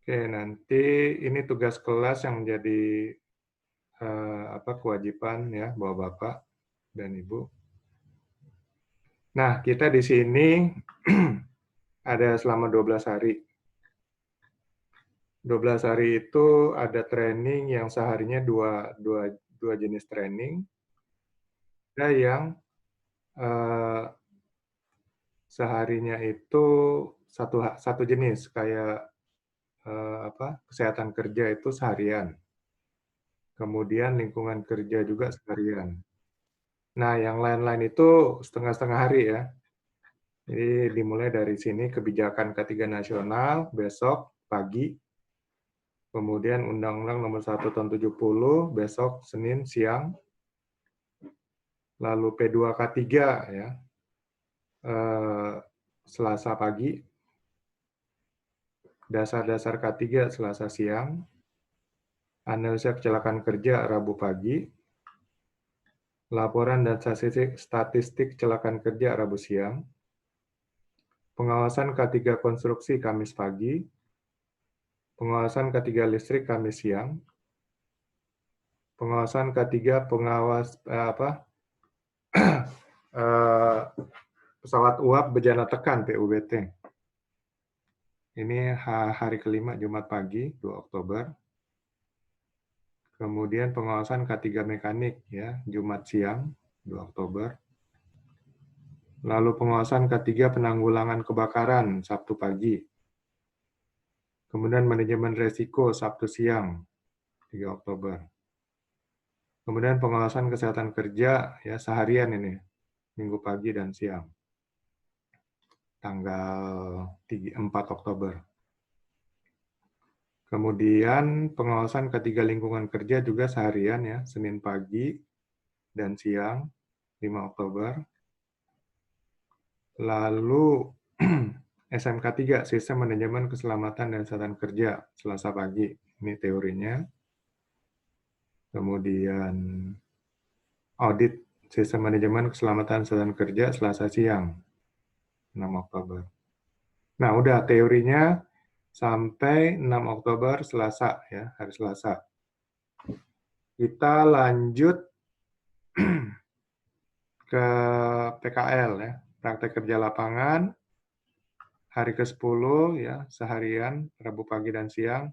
Oke, nanti ini tugas kelas yang menjadi kewajiban ya Bapak dan Ibu. Nah, kita di sini ada selama 12 hari. 12 hari itu ada training yang seharinya dua jenis training. Ada yang seharinya itu satu jenis, kayak kesehatan kerja itu seharian. Kemudian lingkungan kerja juga seharian. Nah, yang lain-lain itu setengah-setengah hari ya. Jadi dimulai dari sini kebijakan K3 nasional besok pagi. Kemudian Undang-Undang Nomor 1 Tahun 70 besok Senin siang. Lalu P2K3 ya. Selasa pagi. Dasar-dasar K3 Selasa siang. Analisa kecelakaan kerja Rabu pagi. Laporan dan statistik kecelakaan kerja Rabu siang. Pengawasan K3 konstruksi Kamis pagi. Pengawasan K3 listrik Kamis siang. Pengawasan K3 pengawas pesawat uap bejana tekan PUBT. Ini hari kelima Jumat pagi 2 Oktober. Kemudian pengawasan K3 mekanik ya Jumat siang 2 Oktober. Lalu pengawasan K3 penanggulangan kebakaran Sabtu pagi. Kemudian manajemen resiko Sabtu siang 3 Oktober. Kemudian pengawasan kesehatan kerja ya seharian ini Minggu pagi dan siang. Tanggal 4 Oktober. Kemudian pengawasan K3 lingkungan kerja juga seharian ya, Senin pagi dan siang 5 Oktober. Lalu SMK 3, Sistem Manajemen Keselamatan dan Kesehatan Kerja, Selasa pagi. Ini teorinya. Kemudian audit Sistem Manajemen Keselamatan dan Kesehatan Kerja, Selasa siang 6 Oktober. Nah, udah teorinya sampai 6 Oktober Selasa ya, hari Selasa. Kita lanjut ke PKL ya, praktek kerja lapangan hari ke-10 ya, seharian Rabu pagi dan siang.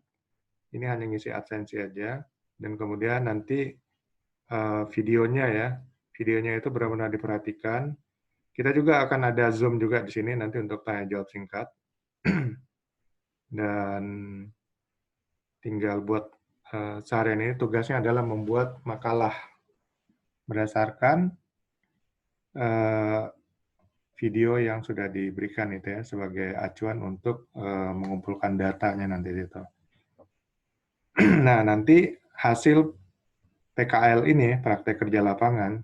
Ini hanya ngisi absensi aja dan kemudian nanti videonya ya. Videonya itu benar-benar diperhatikan. Kita juga akan ada Zoom juga di sini nanti untuk tanya jawab singkat. Dan tinggal buat seharian ini tugasnya adalah membuat makalah berdasarkan video yang sudah diberikan itu ya sebagai acuan untuk mengumpulkan datanya nanti itu. Nah, nanti hasil PKL ini, praktek kerja lapangan,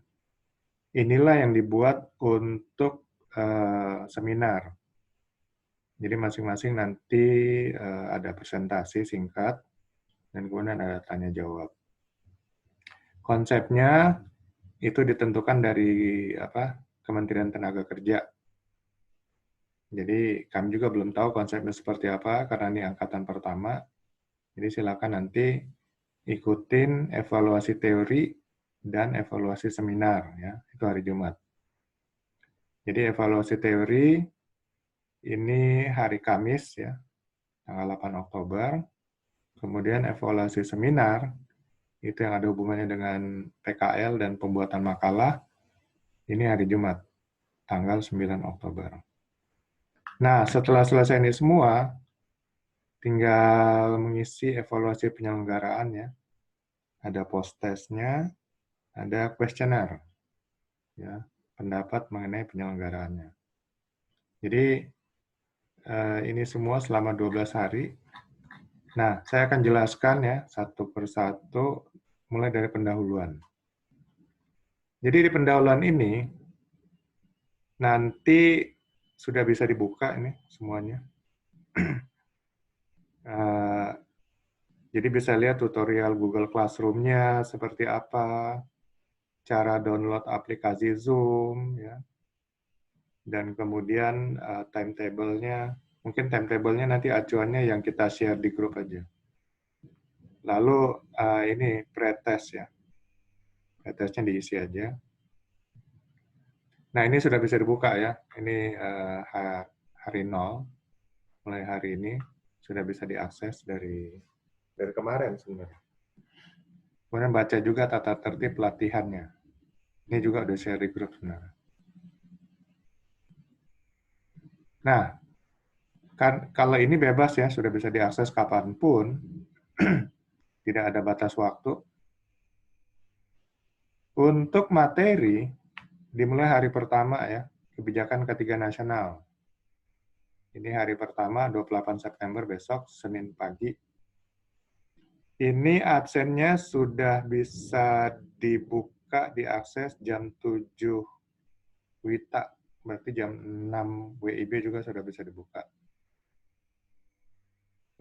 inilah yang dibuat untuk seminar. Jadi masing-masing nanti ada presentasi singkat, dan kemudian ada tanya jawab. Konsepnya itu ditentukan dari Kementerian Tenaga Kerja. Jadi kami juga belum tahu konsepnya seperti apa karena ini angkatan pertama. Jadi silakan nanti ikutin evaluasi teori dan evaluasi seminar ya, itu hari Jumat. Jadi evaluasi teori ini hari Kamis ya, tanggal 8 Oktober. Kemudian evaluasi seminar itu yang ada hubungannya dengan PKL dan pembuatan makalah ini hari Jumat, tanggal 9 Oktober. Nah, setelah selesai ini semua, tinggal mengisi evaluasi penyelenggaraan ya. Ada post-testnya, ada kuesioner, ya, pendapat mengenai penyelenggaraannya. Jadi, ini semua selama 12 hari. Nah, saya akan jelaskan ya, satu persatu, mulai dari pendahuluan. Jadi di pendahuluan ini, nanti sudah bisa dibuka ini semuanya. Jadi bisa lihat tutorial Google Classroom-nya seperti apa, cara download aplikasi Zoom, ya, dan kemudian timetable-nya. Mungkin timetable-nya nanti acuannya yang kita share di grup aja. Lalu ini pretest ya, pretestnya diisi aja. Nah ini sudah bisa dibuka ya, ini hari 0, mulai hari ini sudah bisa diakses dari kemarin sebenarnya. Kemudian baca juga tata tertib latihannya. Ini juga udah share di grup sebenarnya. Nah, kan kalau ini bebas ya, sudah bisa diakses kapanpun, tidak ada batas waktu. Untuk materi, dimulai hari pertama ya, kebijakan ketiga nasional. Ini hari pertama, 28 September besok, Senin pagi. Ini absennya sudah bisa dibuka, diakses jam 7 WITA, berarti jam 6 WIB juga sudah bisa dibuka.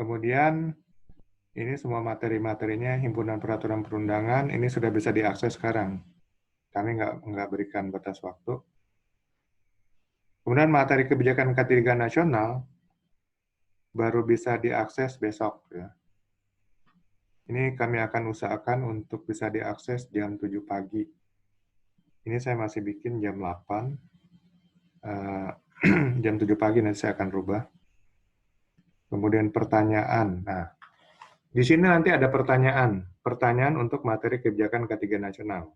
Kemudian, ini semua materi-materinya, himpunan peraturan perundangan, ini sudah bisa diakses sekarang. Kami nggak berikan batas waktu. Kemudian materi kebijakan ketiga nasional, baru bisa diakses besok. Ya. Ini kami akan usahakan untuk bisa diakses jam 7 pagi. Ini saya masih bikin jam 8. Jam 7 pagi nanti saya akan rubah. Kemudian pertanyaan. Nah, di sini nanti ada pertanyaan. Pertanyaan untuk materi kebijakan ketiga nasional.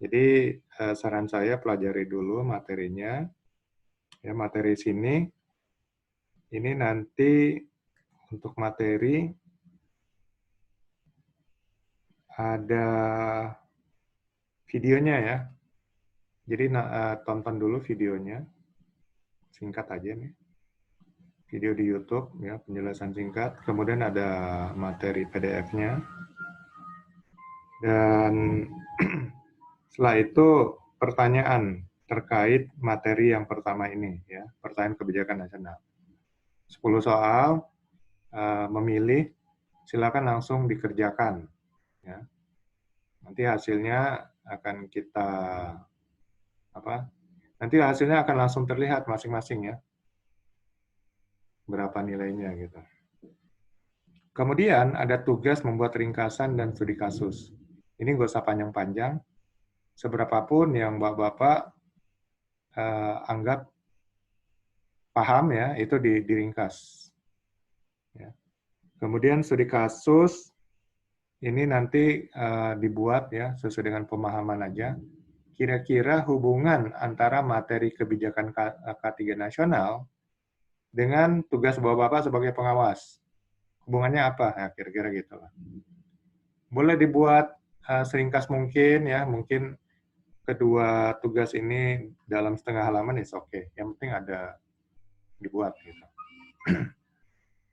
Jadi saran saya pelajari dulu materinya. Ya, materi sini. Ini nanti untuk materi ada videonya ya. Jadi tonton dulu videonya. Singkat aja nih. Video di YouTube ya, penjelasan singkat. Kemudian ada materi PDF-nya. Dan setelah itu pertanyaan terkait materi yang pertama ini ya, pertanyaan kebijakan nasional. 10 soal, memilih, silakan langsung dikerjakan ya. Nanti hasilnya akan kita nanti hasilnya akan langsung terlihat masing-masing ya. Berapa nilainya gitu. Kemudian ada tugas membuat ringkasan dan studi kasus. Ini nggak usah panjang-panjang. Seberapapun yang Bapak anggap paham ya, itu diringkas. Ya. Kemudian studi kasus ini nanti dibuat ya sesuai dengan pemahaman aja. Kira-kira hubungan antara materi kebijakan K3 nasional dengan tugas Bapak sebagai pengawas. hubungannya apa? Nah, kira-kira gitu lah. Boleh dibuat seringkas mungkin ya, mungkin kedua tugas ini dalam setengah halaman is oke. Yang penting ada dibuat gitu.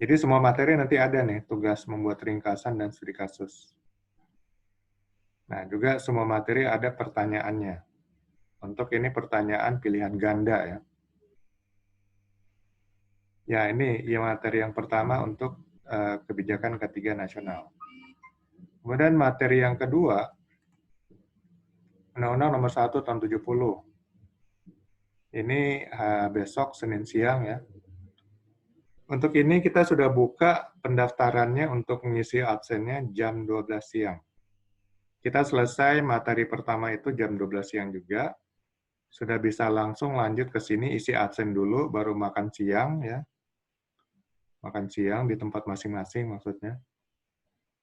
Jadi semua materi nanti ada nih, tugas membuat ringkasan dan studi kasus. Nah, juga semua materi ada pertanyaannya. Untuk ini pertanyaan pilihan ganda ya. Ya, ini ya materi yang pertama untuk kebijakan ketiga nasional. Kemudian materi yang kedua, Undang-Undang Nomor 1 Tahun 70. Ini besok Senin siang ya. Untuk ini kita sudah buka pendaftarannya untuk mengisi absennya jam 12 siang. Kita selesai materi pertama itu jam 12 siang juga. Sudah bisa langsung lanjut ke sini isi absen dulu, baru makan siang ya. Makan siang di tempat masing-masing maksudnya.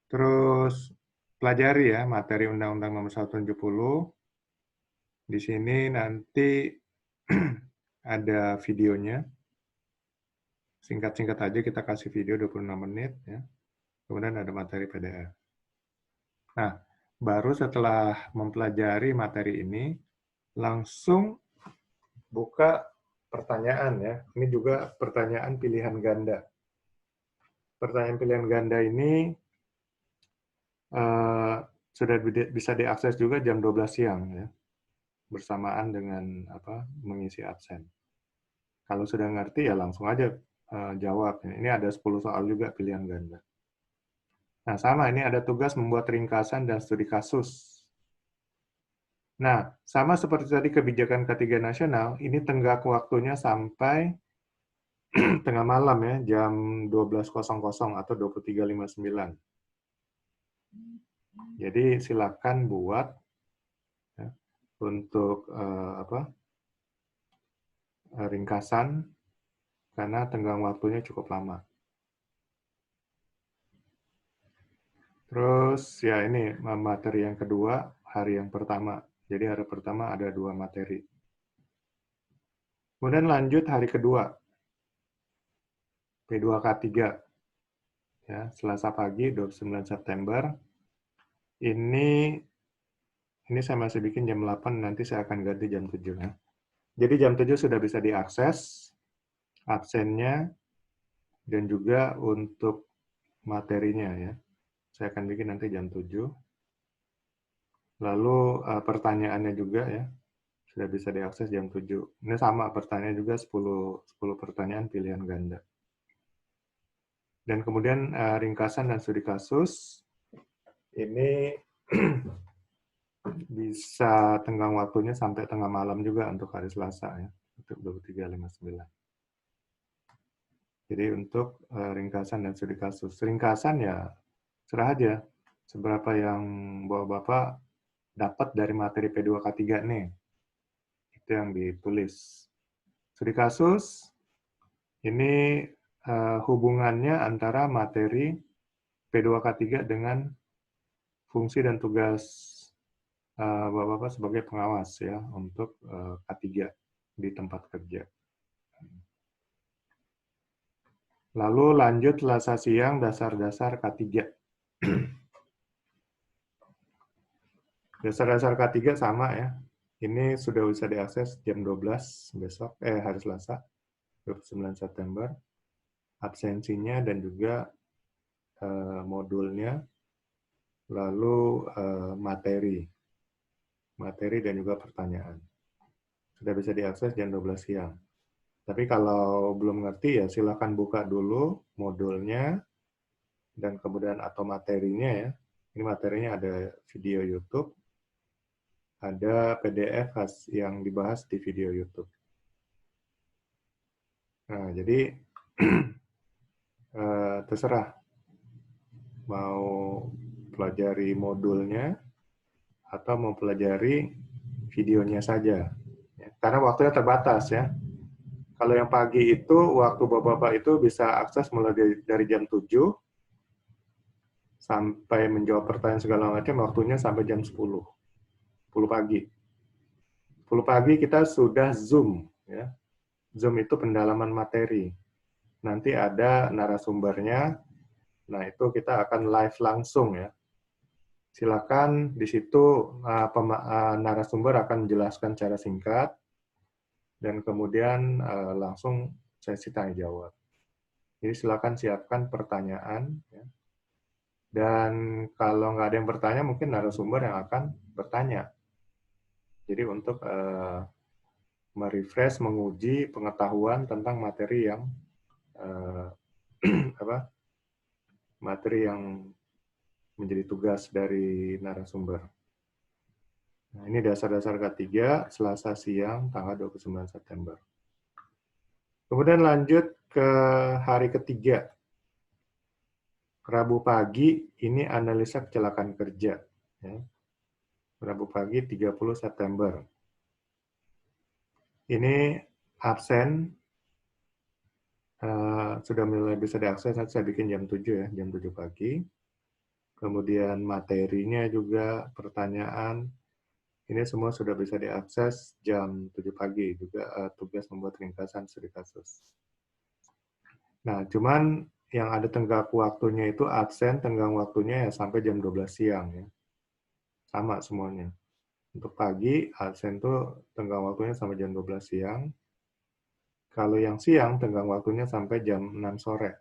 Terus pelajari ya materi Undang-Undang Nomor 1 Tahun 70. Di sini nanti ada videonya. Singkat-singkat aja kita kasih video 26 menit ya. Kemudian ada materi PDF. Nah, baru setelah mempelajari materi ini langsung buka pertanyaan ya. Ini juga pertanyaan pilihan ganda. Pertanyaan pilihan ganda ini sudah bisa diakses juga jam 12 siang ya. Bersamaan dengan mengisi absen. Kalau sudah ngerti ya langsung aja jawab. Ini ada 10 soal juga pilihan ganda. Nah, sama ini ada tugas membuat ringkasan dan studi kasus. Nah, sama seperti tadi kebijakan ketiga nasional, ini tenggat waktunya sampai tengah malam ya, jam 12.00 atau 23.59. Jadi silakan buat ya, untuk ringkasan karena tenggang waktunya cukup lama. Terus ya ini materi yang kedua, hari yang pertama. Jadi hari pertama ada 2 materi. Kemudian lanjut hari kedua, P2K3. Ya, Selasa pagi 29 September. Ini saya masih bikin jam 8, nanti saya akan ganti jam 7 ya. Jadi jam 7 sudah bisa diakses absennya dan juga untuk materinya ya. Saya akan bikin nanti jam 7. Lalu pertanyaannya juga ya, sudah bisa diakses jam 7. Ini sama, pertanyaan juga 10 pertanyaan pilihan ganda. Dan kemudian ringkasan dan studi kasus, ini bisa tenggang waktunya sampai tengah malam juga untuk hari Selasa ya, untuk 23.59. Jadi untuk ringkasan dan studi kasus. Ringkasan ya serah aja seberapa yang Bapak dapat dari materi P2K3 nih. Itu yang ditulis. Studi kasus, ini hubungannya antara materi P2K3 dengan fungsi dan tugas Bapak-Bapak sebagai pengawas ya untuk K3 di tempat kerja. Lalu lanjut Selasa siang dasar-dasar K3. Dasar-dasar K3 sama ya. Ini sudah bisa diakses jam 12 besok, hari Selasa, 29 September. Absensinya dan juga modulnya, lalu materi dan juga pertanyaan. Sudah bisa diakses jam 12 siang. Tapi kalau belum ngerti ya silakan buka dulu modulnya dan kemudian atau materinya ya. Ini materinya ada video YouTube, ada PDF yang dibahas di video YouTube. Nah, jadi terserah mau pelajari modulnya atau mau pelajari videonya saja. Karena waktunya terbatas ya. Kalau yang pagi itu, waktu Bapak-Bapak itu bisa akses mulai dari jam 7 sampai menjawab pertanyaan segala macam, waktunya sampai jam 10. 10 pagi. 10 pagi kita sudah Zoom. Ya. Zoom itu pendalaman materi. Nanti ada narasumbernya, Nah, itu kita akan live langsung ya. Silakan di situ narasumber akan menjelaskan secara singkat dan kemudian langsung sesi tanya jawab. Jadi silakan siapkan pertanyaan ya. Dan kalau nggak ada yang bertanya, mungkin narasumber yang akan bertanya. Jadi untuk merefresh, menguji pengetahuan tentang materi yang materi yang menjadi tugas dari narasumber. Nah, ini dasar-dasar ketiga, Selasa siang, tanggal 29 September. Kemudian lanjut ke hari ketiga. Rabu pagi, ini analisa kecelakaan kerja. Ya. Rabu pagi, 30 September. Ini absen, sudah mulai bisa diakses, nanti saya bikin jam 7 ya, jam 7 pagi. Kemudian materinya juga, pertanyaan, ini semua sudah bisa diakses jam 7 pagi, juga tugas membuat ringkasan studi kasus. Nah, cuman yang ada tenggang waktunya itu absen, tenggang waktunya ya sampai jam 12 siang ya. Sama semuanya. Untuk pagi, absen itu tenggang waktunya sampai jam 12 siang. Kalau yang siang, tenggang waktunya sampai jam 6 sore.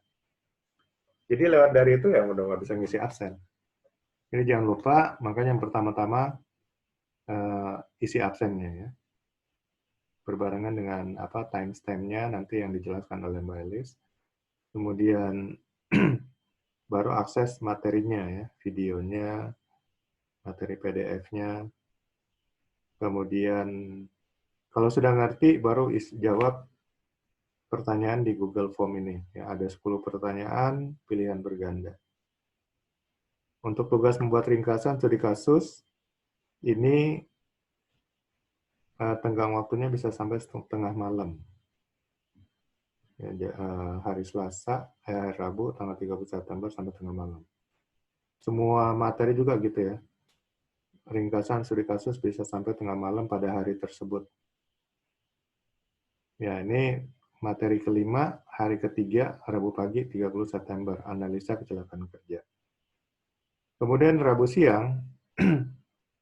Jadi lewat dari itu ya udah nggak bisa ngisi absen. Jadi jangan lupa, makanya yang pertama-tama isi absennya ya. Berbarengan dengan timestamp-nya nanti yang dijelaskan oleh Mbak Elis. Kemudian baru akses materinya ya, videonya, materi PDF-nya. Kemudian kalau sudah ngerti baru jawab pertanyaan di Google Form ini. Ya, ada 10 pertanyaan, pilihan berganda. Untuk tugas membuat ringkasan studi kasus, ini tenggang waktunya bisa sampai tengah malam. Ya, hari Selasa, Rabu, tanggal 30 September sampai tengah malam. Semua materi juga gitu ya. Ringkasan studi kasus bisa sampai tengah malam pada hari tersebut. Ya, ini materi kelima, hari ketiga, Rabu pagi, 30 September, analisa kecelakaan kerja. Kemudian Rabu siang,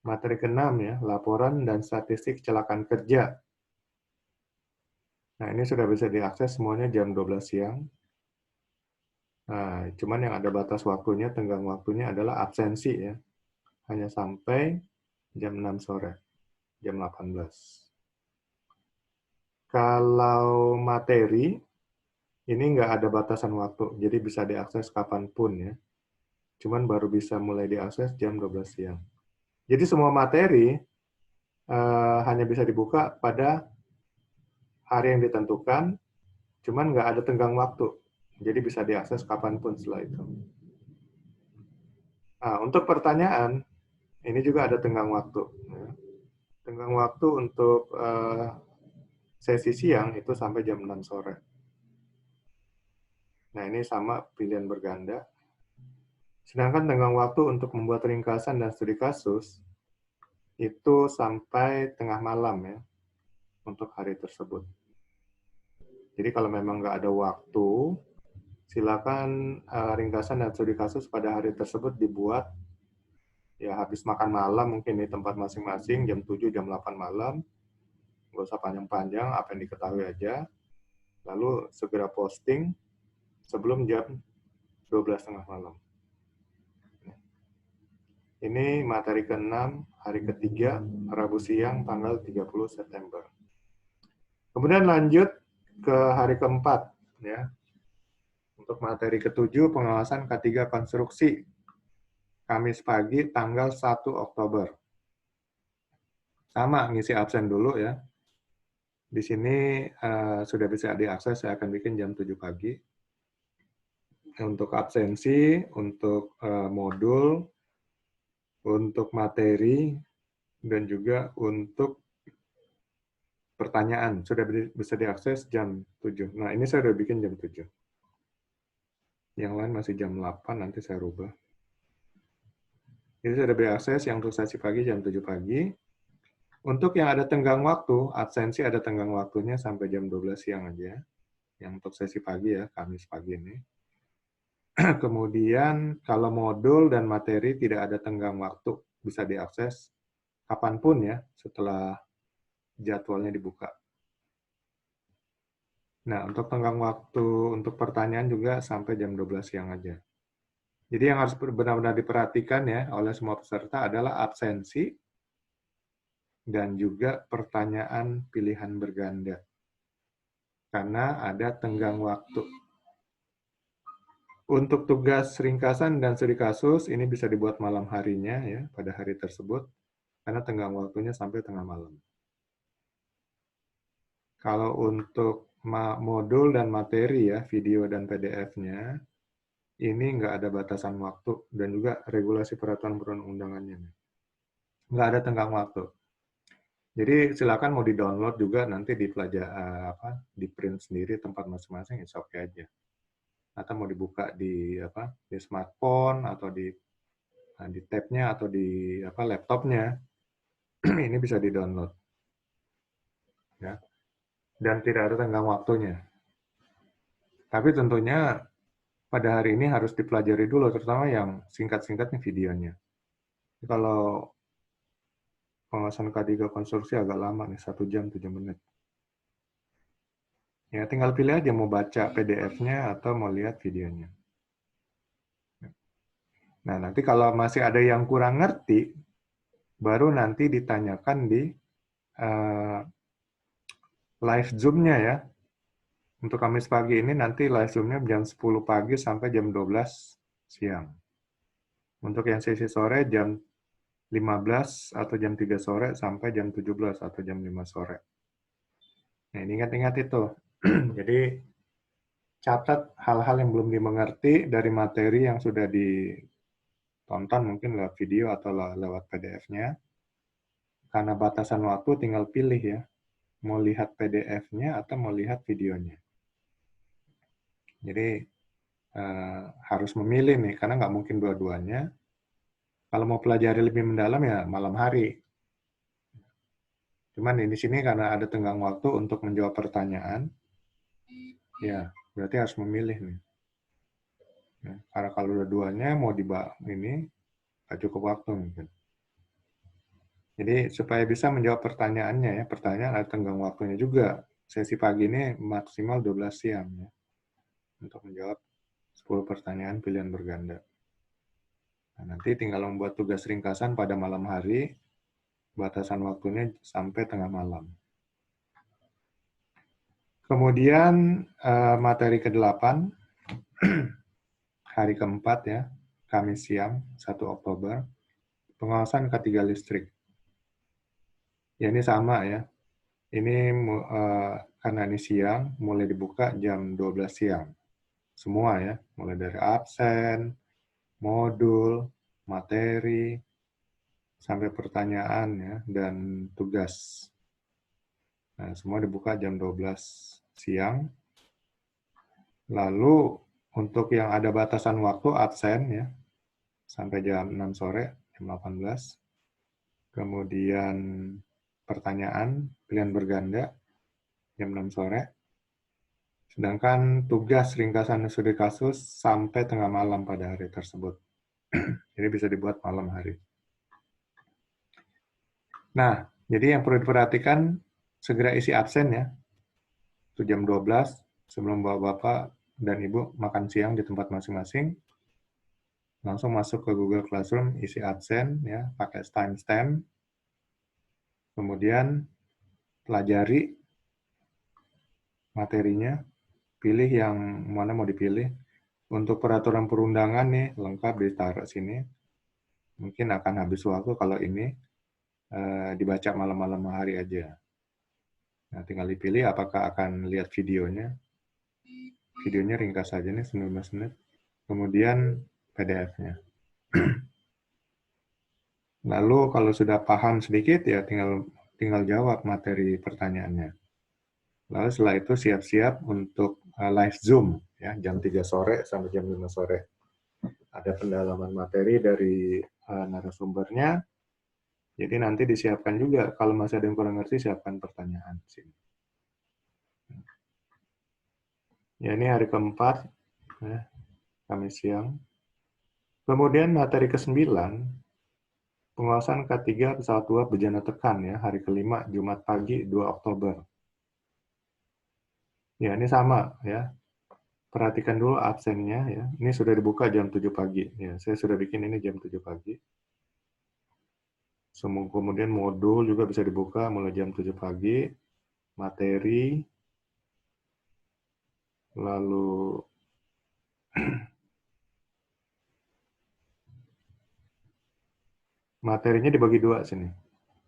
materi ke-6 ya, laporan dan statistik kecelakaan kerja. Nah, ini sudah bisa diakses semuanya jam 12 siang. Nah, cuman yang ada batas waktunya, tenggang waktunya adalah absensi ya. Hanya sampai jam 6 sore, jam 18. Kalau materi, ini nggak ada batasan waktu, jadi bisa diakses kapanpun ya. Cuman baru bisa mulai diakses jam 12 siang. Jadi semua materi hanya bisa dibuka pada hari yang ditentukan, cuman nggak ada tenggang waktu. Jadi bisa diakses kapanpun setelah itu. Nah, untuk pertanyaan, ini juga ada tenggang waktu. Ya. Tenggang waktu untuk sesi siang itu sampai jam 6 sore. Nah, ini sama pilihan berganda. Sedangkan tenggang waktu untuk membuat ringkasan dan studi kasus itu sampai tengah malam ya untuk hari tersebut. Jadi kalau memang nggak ada waktu, silakan ringkasan dan studi kasus pada hari tersebut dibuat ya habis makan malam mungkin di tempat masing-masing jam 7, jam 8 malam. Nggak usah panjang-panjang, apa yang diketahui aja. Lalu segera posting sebelum jam 12 tengah malam. Ini materi ke-6, hari ketiga, Rabu siang, tanggal 30 September. Kemudian lanjut ke hari keempat. Ya. Untuk materi ke-7, pengawasan K3 konstruksi. Kamis pagi, tanggal 1 Oktober. Sama, ngisi absen dulu ya. Di sini sudah bisa diakses, saya akan bikin jam 7 pagi. Untuk absensi, untuk modul, untuk materi, dan juga untuk pertanyaan. Sudah bisa diakses jam 7. Nah, ini saya sudah bikin jam 7. Yang lain masih jam 8, nanti saya rubah. Ini sudah diakses yang untuk sesi pagi jam 7 pagi. Untuk yang ada tenggang waktu, absensi ada tenggang waktunya sampai jam 12 siang aja. Yang untuk sesi pagi ya, Kamis pagi ini. Kemudian kalau modul dan materi tidak ada tenggang waktu, bisa diakses kapanpun ya setelah jadwalnya dibuka. Nah, untuk tenggang waktu untuk pertanyaan juga sampai jam 12 siang aja. Jadi yang harus benar-benar diperhatikan ya oleh semua peserta adalah absensi dan juga pertanyaan pilihan berganda. Karena ada tenggang waktu. Untuk tugas ringkasan dan studi kasus, ini bisa dibuat malam harinya ya, pada hari tersebut, karena tenggang waktunya sampai tengah malam. Kalau untuk modul dan materi ya, video dan PDF-nya, ini nggak ada batasan waktu, dan juga regulasi peraturan perundang-undangannya. Nggak ada tenggang waktu. Jadi silakan mau di-download juga, nanti di print sendiri tempat masing-masing, it's okay aja. Atau mau dibuka di smartphone atau di tab-nya atau di laptopnya, ini bisa di-download. Ya. Dan tidak ada tenggang waktunya. Tapi tentunya pada hari ini harus dipelajari dulu, terutama yang singkat-singkatnya videonya. Kalau pengawasan K3 konstruksi agak lama nih, 1 jam 7 menit. Ya, tinggal pilih aja mau baca PDF-nya atau mau lihat videonya. Nah, nanti kalau masih ada yang kurang ngerti, baru nanti ditanyakan di live Zoom-nya ya. Untuk Kamis pagi ini nanti live Zoom-nya jam 10 pagi sampai jam 12 siang. Untuk yang sesi sore jam 15 atau jam 3 sore sampai jam 17 atau jam 5 sore. Nah, ingat-ingat itu. Jadi, catat hal-hal yang belum dimengerti dari materi yang sudah ditonton mungkin lewat video atau lewat PDF-nya. Karena batasan waktu tinggal pilih ya, mau lihat PDF-nya atau mau lihat videonya. Jadi, harus memilih nih, karena nggak mungkin dua-duanya. Kalau mau pelajari lebih mendalam ya malam hari. Cuman di sini karena ada tenggang waktu untuk menjawab pertanyaan, ya berarti harus memilih nih. Ya, karena kalau dua-duanya mau ini nggak cukup waktu mungkin. Jadi supaya bisa menjawab pertanyaannya ya, pertanyaan ada tenggang waktunya juga. Sesi pagi ini maksimal 12 siang ya, untuk menjawab 10 pertanyaan pilihan berganda. Nah, nanti tinggal membuat tugas ringkasan pada malam hari, batasan waktunya sampai tengah malam. Kemudian materi ke-8, hari keempat ya, Kamis siang, 1 Oktober, pengawasan K3 listrik. Ya ini sama ya, ini karena ini siang, mulai dibuka jam 12 siang. Semua ya, mulai dari absen, modul, materi, sampai pertanyaan ya, dan tugas. Nah, semua dibuka jam 12 siang. Lalu untuk yang ada batasan waktu absen ya, sampai jam 6 sore, jam 18. Kemudian pertanyaan, pilihan berganda, jam 6 sore. Sedangkan tugas ringkasan studi kasus sampai tengah malam pada hari tersebut. Jadi bisa dibuat malam hari. Nah, jadi yang perlu diperhatikan, segera isi absen ya. Itu jam 12, sebelum bapak-bapak dan ibu makan siang di tempat masing-masing. Langsung masuk ke Google Classroom, isi absen ya, pakai timestamp. Kemudian pelajari materinya, pilih yang mana mau dipilih. Untuk peraturan perundangan nih, lengkap ditaruh sini. Mungkin akan habis waktu kalau ini dibaca malam-malam hari aja. Nah, tinggal dipilih apakah akan lihat videonya. Videonya ringkas saja nih, 19 menit. Kemudian PDF-nya. Lalu kalau sudah paham sedikit, ya tinggal jawab materi pertanyaannya. Lalu setelah itu siap-siap untuk live Zoom, ya, jam 3 sore sampai jam 5 sore. Ada pendalaman materi dari narasumbernya, jadi nanti disiapkan juga, kalau masih ada yang kurang ngerti, siapkan pertanyaan. Ya, ini hari keempat, ya. Kamis siang. Kemudian materi ke-9, penguasaan K3 pesawat uap bejana tekan ya, hari kelima, Jumat pagi 2 Oktober. Ya, ini sama ya. Perhatikan dulu absennya ya. Ini sudah dibuka jam 7 pagi. Ya, saya sudah bikin ini jam 7 pagi. Kemudian modul juga bisa dibuka mulai jam 7 pagi. Materi, lalu materinya dibagi dua sini.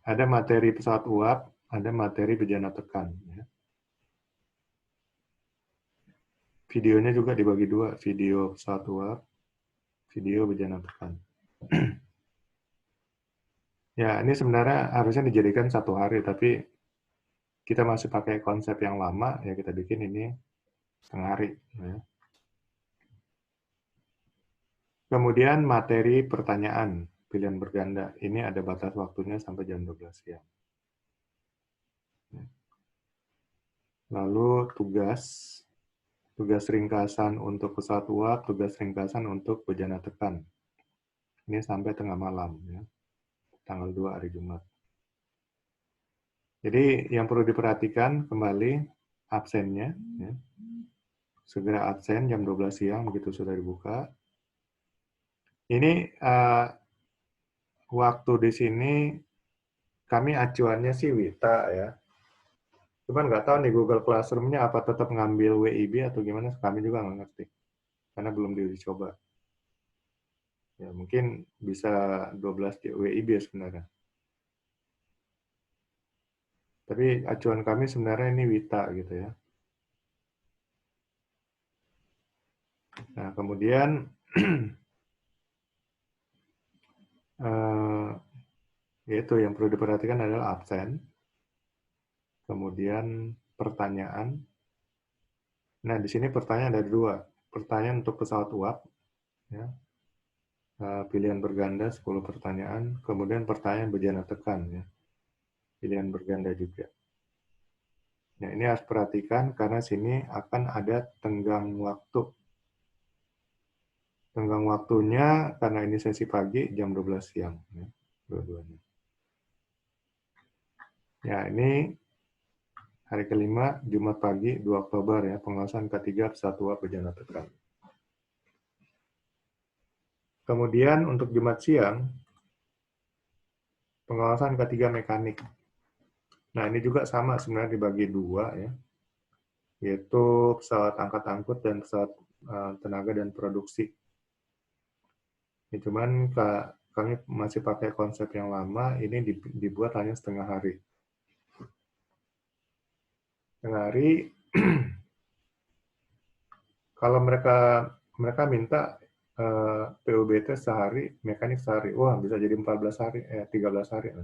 Ada materi pesawat uap, ada materi bejana tekan. Ya. Videonya juga dibagi dua, video pesawat uap, video bejana tekan. Ya, ini sebenarnya harusnya dijadikan 1 hari, tapi kita masih pakai konsep yang lama, ya kita bikin ini setengah hari. Ya. Kemudian materi pertanyaan, pilihan berganda. Ini ada batas waktunya sampai jam 12 siang. Lalu tugas ringkasan untuk pesawat uap, tugas ringkasan untuk bejana tekan. Ini sampai tengah malam, ya. Tanggal 2 hari Jumat. Jadi yang perlu diperhatikan kembali absennya. Ya. Segera absen jam 12 siang, begitu sudah dibuka. Ini waktu di sini kami acuannya sih Wita ya. Cuman nggak tahu nih Google Classroom-nya apa tetap ngambil WIB atau gimana, kami juga nggak ngerti. Karena belum diuji coba. Ya, mungkin bisa 12 WIB sebenarnya. Tapi acuan kami sebenarnya ini Wita gitu ya. Nah, kemudian yaitu yang perlu diperhatikan adalah absen. Kemudian pertanyaan. Nah, di sini pertanyaan ada 2. Pertanyaan untuk pesawat uap, ya. Pilihan berganda 10 pertanyaan, kemudian pertanyaan bejana tekan, ya. Pilihan berganda juga. Nah, ini harus perhatikan karena sini akan ada tenggang waktu. Tenggang waktunya karena ini sesi pagi jam 12 siang, ya, dua-duanya. Ya, ini hari kelima, Jumat pagi 2 Oktober ya, pengawasan K3 pesawat uap bejana tekan. Kemudian untuk Jumat siang, pengawasan K3 mekanik. Nah, ini juga sama sebenarnya dibagi 2 ya, yaitu pesawat angkat-angkut dan pesawat tenaga dan produksi. Ya, cuman kami masih pakai konsep yang lama, ini dibuat hanya setengah hari. Setengah hari, kalau mereka minta PUBT sehari, mekanik sehari, wah bisa jadi 14 hari, 13 hari.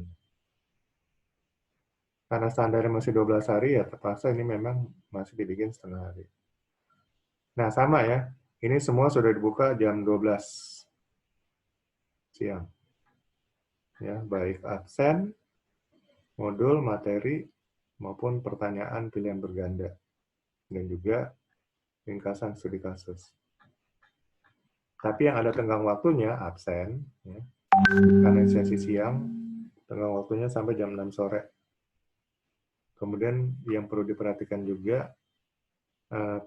Karena standarnya masih 12 hari, ya terpaksa ini memang masih dibikin setengah hari. Nah, sama ya, ini semua sudah dibuka jam 12 siang. Ya, baik absen, modul, materi, maupun pertanyaan pilihan berganda. Dan juga ringkasan studi kasus. Tapi yang ada tenggang waktunya absen, ya, karena sesi siang, tenggang waktunya sampai jam 6 sore. Kemudian yang perlu diperhatikan juga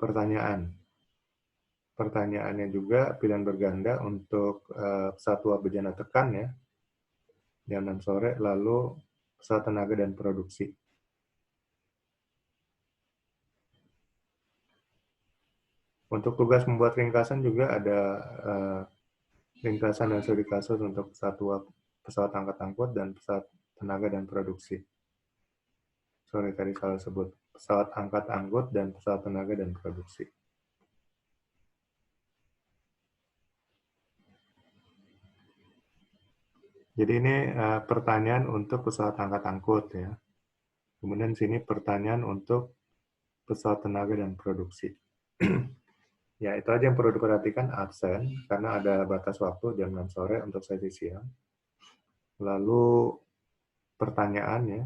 pertanyaan. Pertanyaannya juga pilihan berganda untuk pesawat uap bejana tekan ya, jam 6 sore, lalu pesawat tenaga dan produksi. Untuk tugas membuat ringkasan juga ada ringkasan dan studi kasus untuk pesawat angkat-angkut dan pesawat tenaga dan produksi. Sorry, tadi salah sebut. Pesawat angkat-angkut dan pesawat tenaga dan produksi. Jadi ini pertanyaan untuk pesawat angkat-angkut ya. Kemudian sini pertanyaan untuk pesawat tenaga dan produksi. Ya, itu aja yang perlu diperhatikan, absen, karena ada batas waktu jam 6 sore untuk sesi siang. Lalu pertanyaan ya,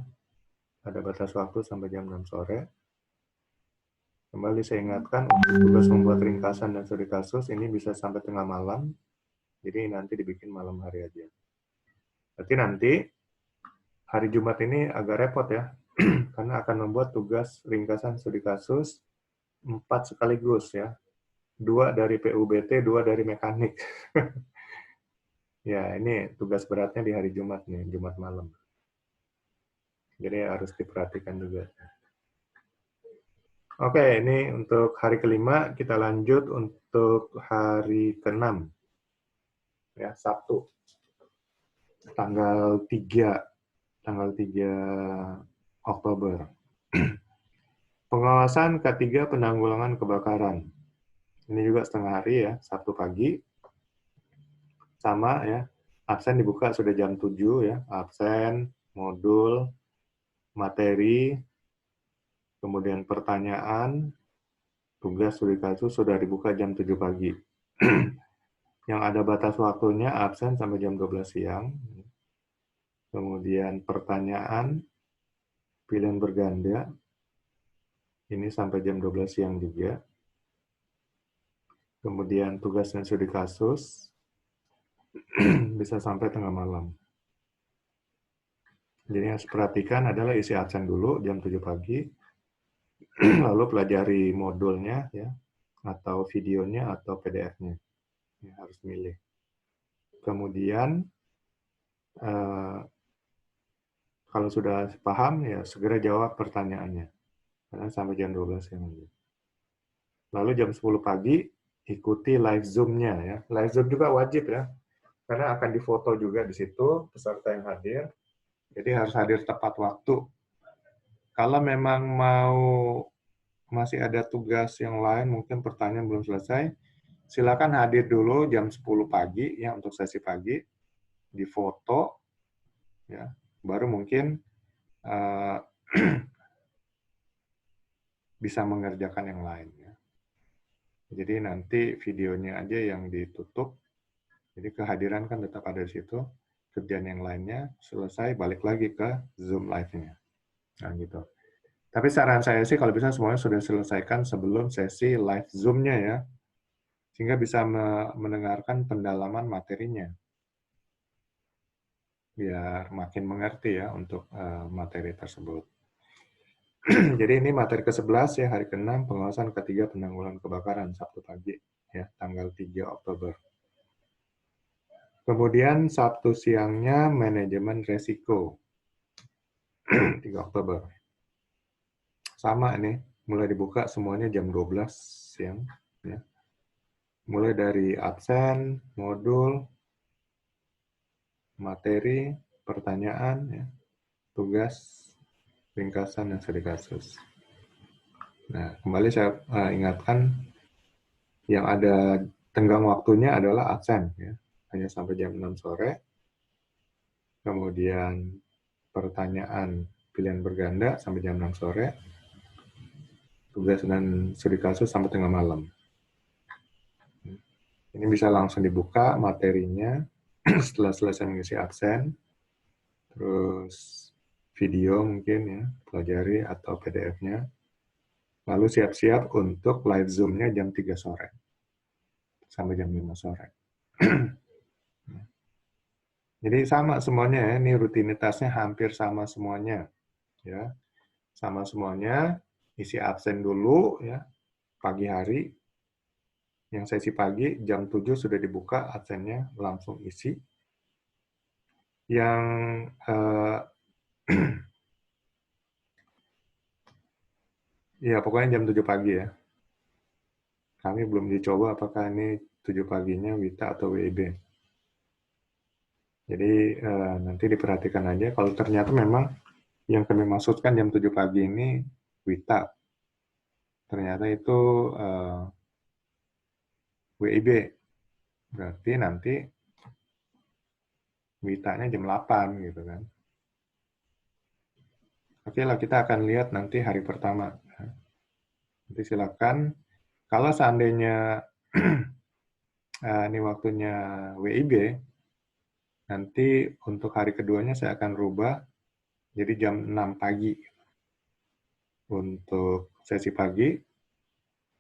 ada batas waktu sampai jam 6 sore. Kembali saya ingatkan, untuk tugas membuat ringkasan dan studi kasus ini bisa sampai tengah malam, jadi nanti dibikin malam hari aja. Berarti nanti hari Jumat ini agak repot ya, karena akan membuat tugas ringkasan studi kasus 4 sekaligus ya. 2 dari PUBT, 2 dari mekanik. Ya, ini tugas beratnya di hari Jumat nih, Jumat malam. Jadi harus diperhatikan juga. Oke, ini untuk hari kelima, kita lanjut untuk hari ke-6. Ya, Sabtu. Tanggal 3 Oktober. Pengawasan K3 penanggulangan kebakaran. Ini juga setengah hari ya, Sabtu pagi. Sama ya, absen dibuka sudah jam 7 ya, absen, modul, materi, kemudian pertanyaan, tugas studi kasus sudah dibuka jam 7 pagi. Yang ada batas waktunya absen sampai jam 12 siang. Kemudian pertanyaan, pilihan berganda, ini sampai jam 12 siang juga. Kemudian tugas dan studi kasus, bisa sampai tengah malam. Jadi yang harus perhatikan adalah isi absen dulu jam 7 pagi, lalu pelajari modulnya ya, atau videonya atau PDF-nya. Ya, harus milih. Kemudian kalau sudah paham ya segera jawab pertanyaannya. Karena sampai jam 12 siang. Lalu jam 10 pagi ikuti live Zoom-nya ya. Live Zoom juga wajib ya. Karena akan difoto juga di situ peserta yang hadir. Jadi harus hadir tepat waktu. Kalau memang masih ada tugas yang lain, mungkin pertanyaan belum selesai, silakan hadir dulu jam 10 pagi ya untuk sesi pagi, difoto, ya, baru mungkin bisa mengerjakan yang lain. Ya. Jadi nanti videonya aja yang ditutup, jadi kehadiran kan tetap ada di situ, kerjaan yang lainnya selesai, balik lagi ke Zoom Live-nya. Nah, gitu. Tapi saran saya sih kalau bisa semuanya sudah selesaikan sebelum sesi live Zoom-nya ya, sehingga bisa mendengarkan pendalaman materinya. Biar makin mengerti ya untuk materi tersebut. Jadi ini materi ke-11 ya, hari ke-6, pengawasan K3 penanggulangan kebakaran, Sabtu pagi, ya, tanggal 3 Oktober. Kemudian Sabtu siangnya manajemen resiko, 3 Oktober. Sama nih, mulai dibuka semuanya jam 12 siang. Ya. Mulai dari absen, modul, materi, pertanyaan, ya, tugas, ringkasan, dan studi kasus. Nah, kembali saya ingatkan, yang ada tenggang waktunya adalah absen, ya. Hanya sampai jam 6 sore. Kemudian pertanyaan pilihan berganda sampai jam 6 sore. Tugas dan studi kasus sampai tengah malam. Ini bisa langsung dibuka materinya setelah selesai mengisi absen. Terus video mungkin ya, pelajari atau PDF-nya. Lalu siap-siap untuk live Zoom-nya jam 3 sore. Sampai jam 5 sore. Jadi sama semuanya ya, ini rutinitasnya hampir sama semuanya. Ya, sama semuanya, isi absen dulu ya, pagi hari. Yang sesi pagi jam 7 sudah dibuka absennya, langsung isi. Yang ya pokoknya jam 7 pagi ya. Kami belum dicoba apakah ini 7 paginya Wita atau WIB. Jadi nanti diperhatikan aja. Kalau ternyata memang yang kami maksudkan jam 7 pagi ini Wita. Ternyata itu WIB. Berarti nanti Witanya jam 8 gitu kan. Oke lah, kita akan lihat nanti hari pertama. Nanti silakan. Kalau seandainya ini waktunya WIB, nanti untuk hari keduanya saya akan rubah jadi jam 6 pagi untuk sesi pagi,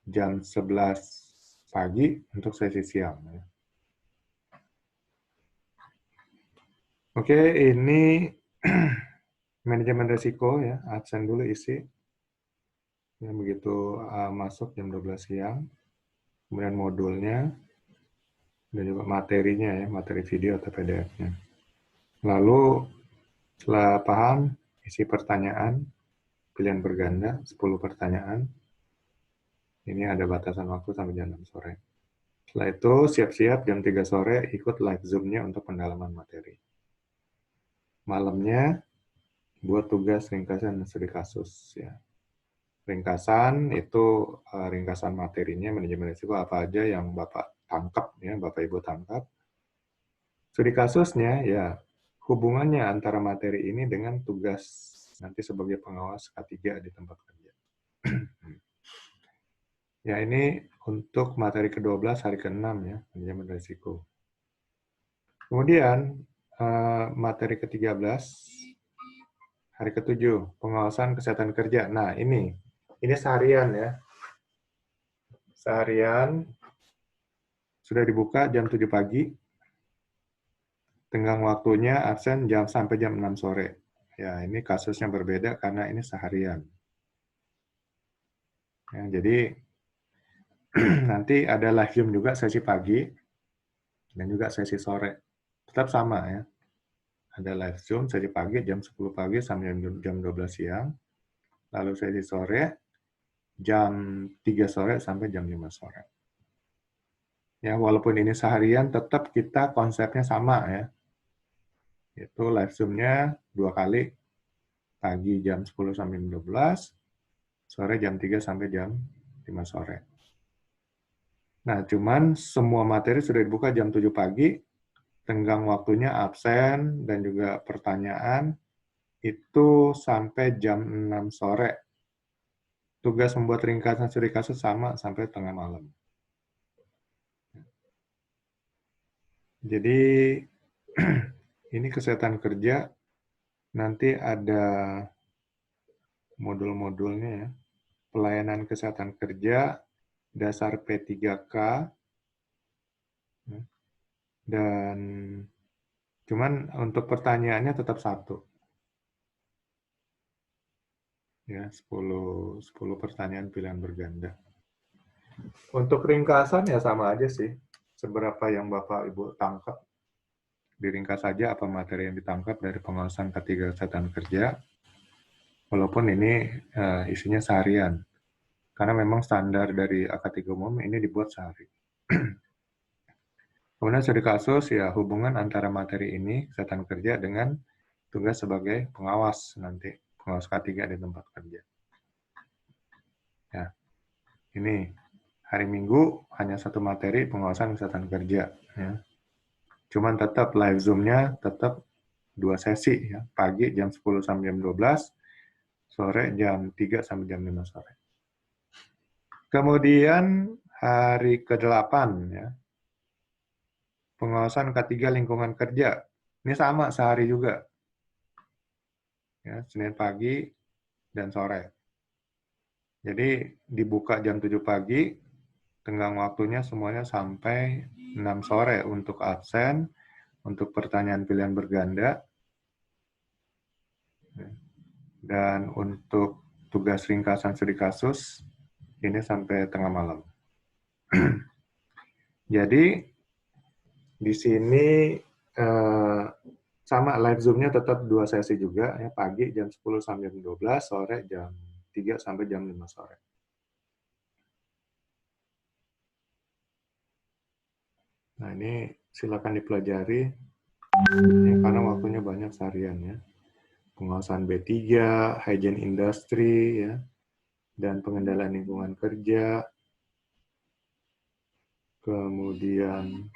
jam 11 pagi untuk sesi siang. Oke, ini manajemen risiko ya, absen dulu isi. Ya, begitu masuk jam 12 siang, kemudian modulnya, dan juga materinya ya, materi video atau PDF-nya. Lalu setelah paham, isi pertanyaan, pilihan berganda, 10 pertanyaan. Ini ada batasan waktu sampai jam 6 sore. Setelah itu, siap-siap jam 3 sore ikut live Zoom-nya untuk pendalaman materi. Malamnya, buat tugas ringkasan studi kasus. Ya. Ringkasan itu ringkasan materinya, manajemen risiko apa aja yang Bapak tangkap, ya, Bapak Ibu tangkap. Studi kasusnya, ya, hubungannya antara materi ini dengan tugas nanti sebagai pengawas K3 di tempat kerja. Ya, ini untuk materi ke-12 hari ke-6 ya, manajemen risiko. Kemudian, materi ke-13, hari ke-7, pengawasan kesehatan kerja. Nah, ini seharian ya. Seharian sudah dibuka jam 7 pagi, tenggang waktunya absen sampai jam 6 sore. Ya, ini kasusnya berbeda karena ini seharian. Ya, jadi nanti ada live Zoom juga sesi pagi dan juga sesi sore. Tetap sama ya. Ada live Zoom sesi pagi jam 10 pagi sampai jam 12 siang. Lalu sesi sore jam 3 sore sampai jam 5 sore. Ya, walaupun ini seharian tetap kita konsepnya sama ya. Itu live Zoom-nya 2 kali, pagi jam 10 sampai 12, sore jam 3 sampai jam 5 sore. Nah, cuman semua materi sudah dibuka jam 7 pagi, tenggang waktunya absen dan juga pertanyaan itu sampai jam 6 sore. Tugas membuat ringkasan studi kasus sama sampai tengah malam. Jadi, ini kesehatan kerja, nanti ada modul-modulnya ya. Pelayanan kesehatan kerja, dasar P3K, dan cuman untuk pertanyaannya tetap satu. Ya, 10 pertanyaan pilihan berganda. Untuk ringkasan ya sama aja sih. Seberapa yang Bapak Ibu tangkap. Diringkas saja apa materi yang ditangkap dari pengawasan K3 kesehatan kerja. Walaupun ini isinya seharian. Karena memang standar dari AK3 umum ini dibuat sehari. Kemudian studi kasus, ya hubungan antara materi ini, kesehatan kerja, dengan tugas sebagai pengawas nanti. Pengawas K3 di tempat kerja. Ya, ini hari Minggu hanya satu materi pengawasan kesehatan kerja. Ya. Cuman tetap live Zoom-nya tetap 2 sesi. Ya. Pagi jam 10 sampai jam 12, sore jam 3 sampai jam 5 sore. Kemudian hari ke-8, ya, pengawasan K3 lingkungan kerja. Ini sama, sehari juga. Ya, Senin pagi dan sore. Jadi dibuka jam 7 pagi, tenggang waktunya semuanya sampai 6 sore untuk absen, untuk pertanyaan pilihan berganda, dan untuk tugas ringkasan studi kasus, ini sampai tengah malam. Jadi, di sini sama live Zoom-nya tetap 2 sesi juga, ya, pagi jam 10 sampai jam 12, sore jam 3 sampai jam 5 sore. Nah, ini silakan dipelajari, ya, karena waktunya banyak seharian ya. Pengawasan B3, hygiene industry, ya, dan pengendalian lingkungan kerja, kemudian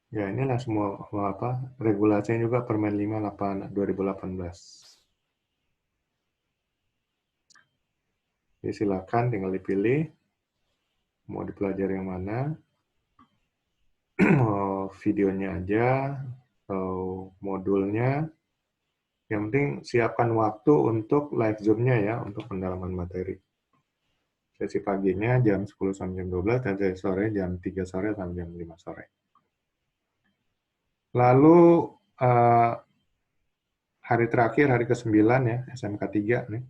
ya inilah semua regulasinya juga Permen 5 2018. Jadi silakan tinggal dipilih mau dipelajari yang mana, mau videonya aja atau modulnya. Yang penting siapkan waktu untuk live Zoom-nya ya, untuk pendalaman materi. Sesi paginya jam 10 sampai jam 12, dan sesi sore jam 3 sore sampai jam 5 sore. Lalu hari terakhir, hari ke-9 ya, SMK 3 nih.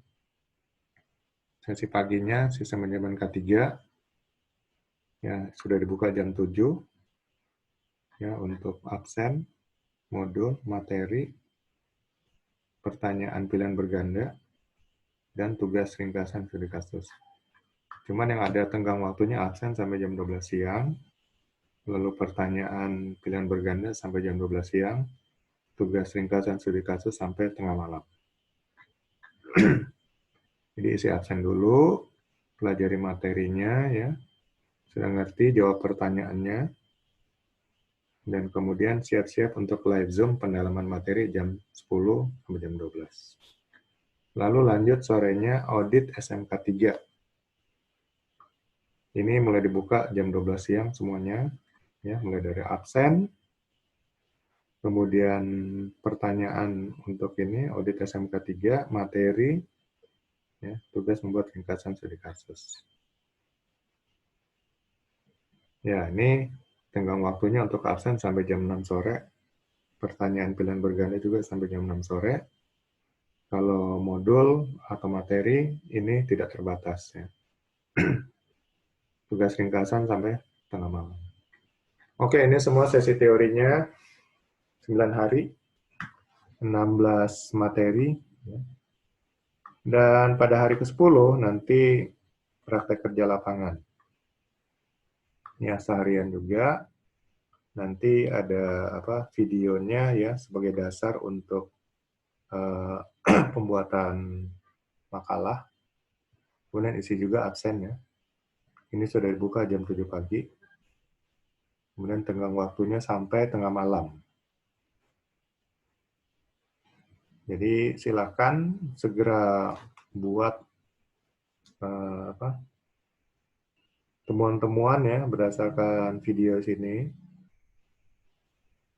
Sesi paginya, sistem manajemen K3, ya sudah dibuka jam 7, ya untuk absen, modul, materi, pertanyaan pilihan berganda, dan tugas ringkasan studi kasus. Cuman yang ada tenggang waktunya absen sampai jam 12 siang, lalu pertanyaan pilihan berganda sampai jam 12 siang, tugas ringkasan studi kasus sampai tengah malam. Jadi isi absen dulu, pelajari materinya, ya, sudah ngerti, jawab pertanyaannya, dan kemudian siap-siap untuk live Zoom pendalaman materi jam 10 sampai jam 12. Lalu lanjut sorenya audit SMK 3. Ini mulai dibuka jam 12 siang semuanya, ya, mulai dari absen, kemudian pertanyaan untuk ini, audit SMK 3, materi, ya, tugas membuat ringkasan studi kasus. Ya, ini tenggang waktunya untuk absen sampai jam 6 sore, pertanyaan pilihan berganda juga sampai jam 6 sore. Kalau modul atau materi, ini tidak terbatas. Ya. Tugas ringkasan sampai tengah malam. Oke, ini semua sesi teorinya, 9 hari, 16 materi, ya. Dan pada hari ke-10 nanti praktek kerja lapangan. Ya, seharian juga. Nanti ada videonya ya sebagai dasar untuk pembuatan makalah. Kemudian isi juga absen ya. Ini sudah dibuka jam 7 pagi. Kemudian tenggang waktunya sampai tengah malam. Jadi silakan segera buat temuan-temuan ya berdasarkan video sini,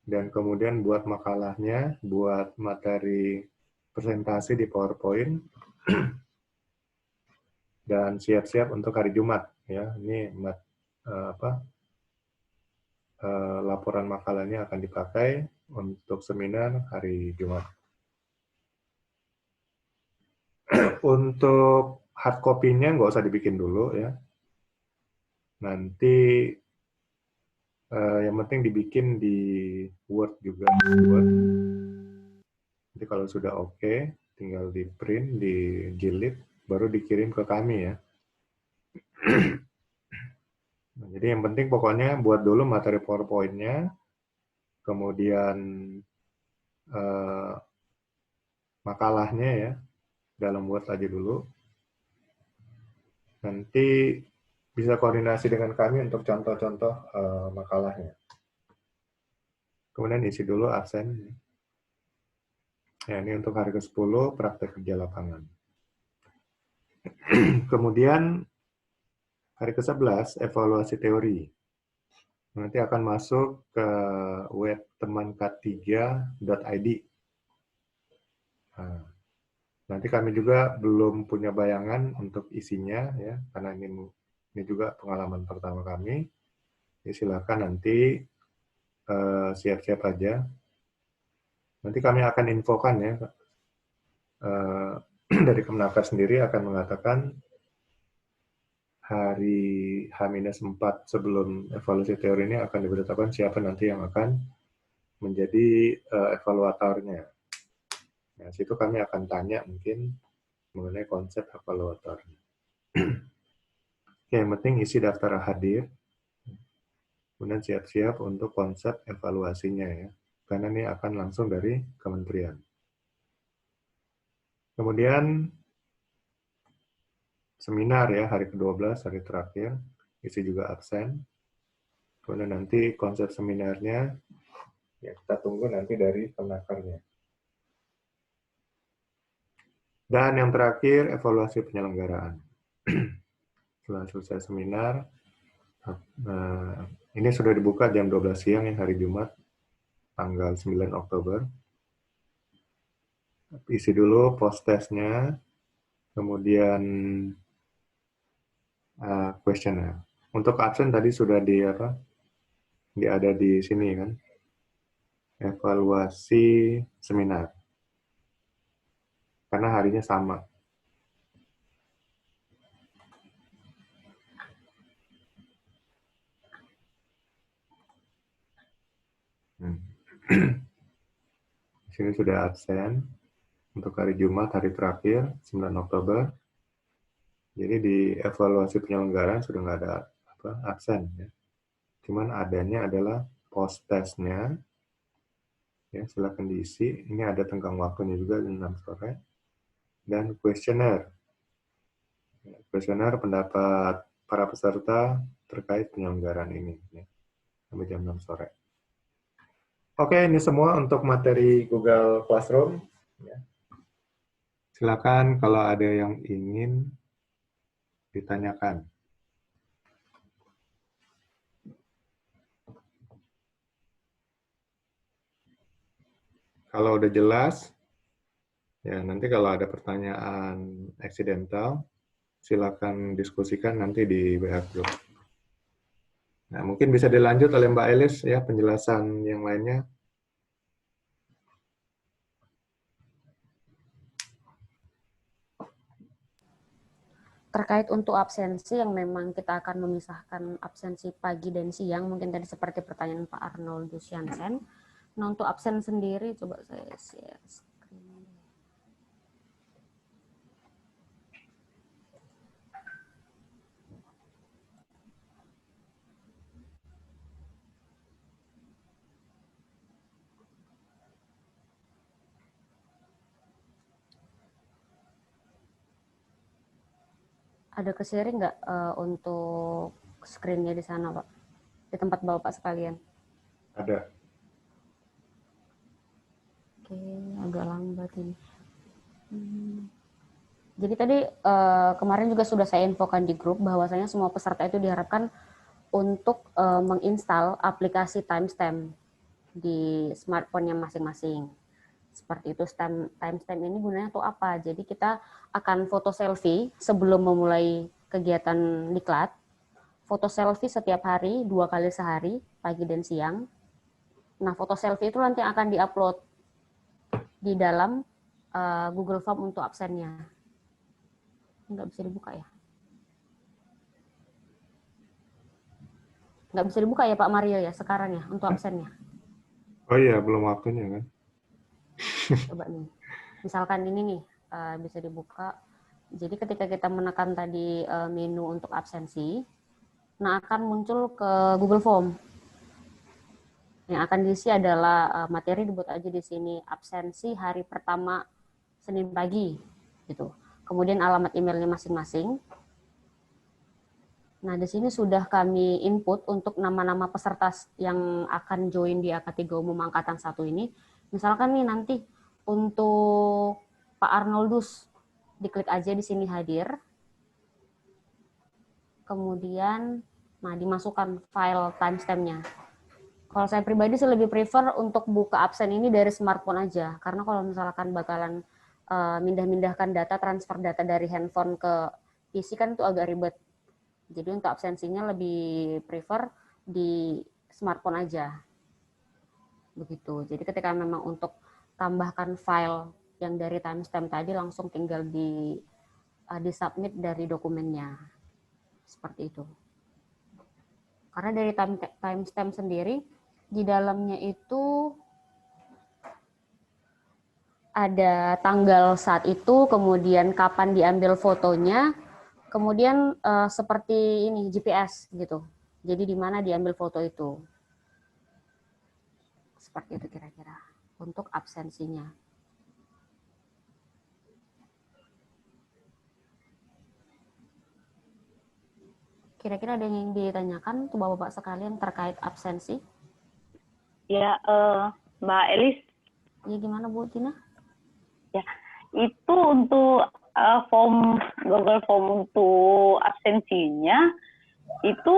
dan kemudian buat makalahnya, buat materi presentasi di PowerPoint, dan siap-siap untuk hari Jumat ya. Ini laporan makalahnya akan dipakai untuk seminar hari Jumat. Untuk hard copy-nya nggak usah dibikin dulu ya. Nanti yang penting dibikin di Word juga. Word. Nanti kalau sudah oke, tinggal di print, dijilid, baru dikirim ke kami ya. Nah, jadi yang penting pokoknya buat dulu materi PowerPoint-nya, kemudian makalahnya ya, dalam Word aja dulu. Nanti bisa koordinasi dengan kami untuk contoh-contoh makalahnya. Kemudian isi dulu absen. Ya, ini untuk hari ke-10 praktek kerja lapangan. Kemudian hari ke-11 evaluasi teori. Nanti akan masuk ke web temank3.id. Nah, nanti kami juga belum punya bayangan untuk isinya ya, karena ini juga pengalaman pertama kami. Jadi silakan nanti siap-siap aja. Nanti kami akan infokan ya, dari Kemenaker sendiri akan mengatakan hari H-4 sebelum evaluasi teori ini akan diberitakan siapa nanti yang akan menjadi evaluatornya. Nah, situ kami akan tanya mungkin mengenai konsep evaluator. Oke, yang penting isi daftar hadir, kemudian siap-siap untuk konsep evaluasinya ya, karena ini akan langsung dari kementerian. Kemudian seminar ya, hari ke-12, hari terakhir, isi juga absen. Kemudian nanti konsep seminarnya, ya kita tunggu nanti dari Kemenakernya. Dan yang terakhir, evaluasi penyelenggaraan. Setelah selesai seminar, ini sudah dibuka jam 12 siang ya, hari Jumat, tanggal 9 Oktober. Isi dulu post testnya, kemudian Questionnaire. Untuk absen tadi sudah ada di sini kan, evaluasi seminar, karena harinya sama. Di sini sudah absen untuk hari Jumat, hari terakhir 9 Oktober. Jadi di evaluasi penyelenggaraan sudah nggak ada absen ya. Cuman adanya adalah post testnya. Ya, silakan diisi. Ini ada tenggang waktunya juga jam 6 sore. Dan kuesioner. Kuesioner pendapat para peserta terkait penyelenggaraan ini. Ya, sampai jam 6 sore. Oke, ini semua untuk materi Google Classroom. Ya. Silakan kalau ada yang ingin ditanyakan. Kalau udah jelas, ya nanti kalau ada pertanyaan eksidental, silakan diskusikan nanti di WA Group. Nah, mungkin bisa dilanjut oleh Mbak Elis ya penjelasan yang lainnya. Terkait untuk absensi yang memang kita akan memisahkan absensi pagi dan siang, mungkin tadi seperti pertanyaan Pak Arnold Jansen. Nah, untuk absen sendiri, coba saya share screen. Ada ke-sharing nggak untuk screen-nya di sana, Pak? Di tempat Bapak sekalian. Ada. Oke, agak lambat ini. Jadi tadi kemarin juga sudah saya infokan di grup bahwasanya semua peserta itu diharapkan untuk menginstal aplikasi timestamp di smartphone-nya masing-masing. Seperti itu, timestamp ini gunanya untuk apa? Jadi kita akan foto selfie sebelum memulai kegiatan diklat. Foto selfie setiap hari, 2 kali sehari, pagi dan siang. Nah, foto selfie itu nanti akan diupload di dalam Google Form untuk absennya. Nggak bisa dibuka ya? Nggak bisa dibuka ya Pak Mario ya sekarang ya untuk absennya? Oh iya, belum waktunya kan? Coba nih, misalkan ini nih bisa dibuka. Jadi ketika kita menekan tadi menu untuk absensi, nah akan muncul ke Google Form. Yang akan diisi adalah materi dibuat aja di sini absensi hari pertama Senin pagi gitu. Kemudian alamat emailnya masing-masing. Nah, di sini sudah kami input untuk nama-nama peserta yang akan join di AK3 Umum Angkatan 1 ini. Misalkan nih nanti untuk Pak Arnoldus, diklik aja di sini hadir. Kemudian, nah dimasukkan file timestamp-nya. Kalau saya pribadi sih lebih prefer untuk buka absen ini dari smartphone aja. Karena kalau misalkan bakalan mindah-mindahkan data, transfer data dari handphone ke PC kan itu agak ribet. Jadi untuk absensinya lebih prefer di smartphone aja. Begitu. Jadi ketika memang untuk tambahkan file yang dari timestamp tadi langsung tinggal di submit dari dokumennya. Seperti itu. Karena dari timestamp sendiri di dalamnya itu ada tanggal saat itu, kemudian kapan diambil fotonya, kemudian seperti ini GPS gitu. Jadi di mana diambil foto itu. Seperti itu kira-kira untuk absensinya. Kira-kira ada yang ditanyakan tuh Bapak-Bapak sekalian terkait absensi? Ya, Mbak Elis. Ya gimana Bu Tina? Ya, itu untuk form Google Form untuk absensinya itu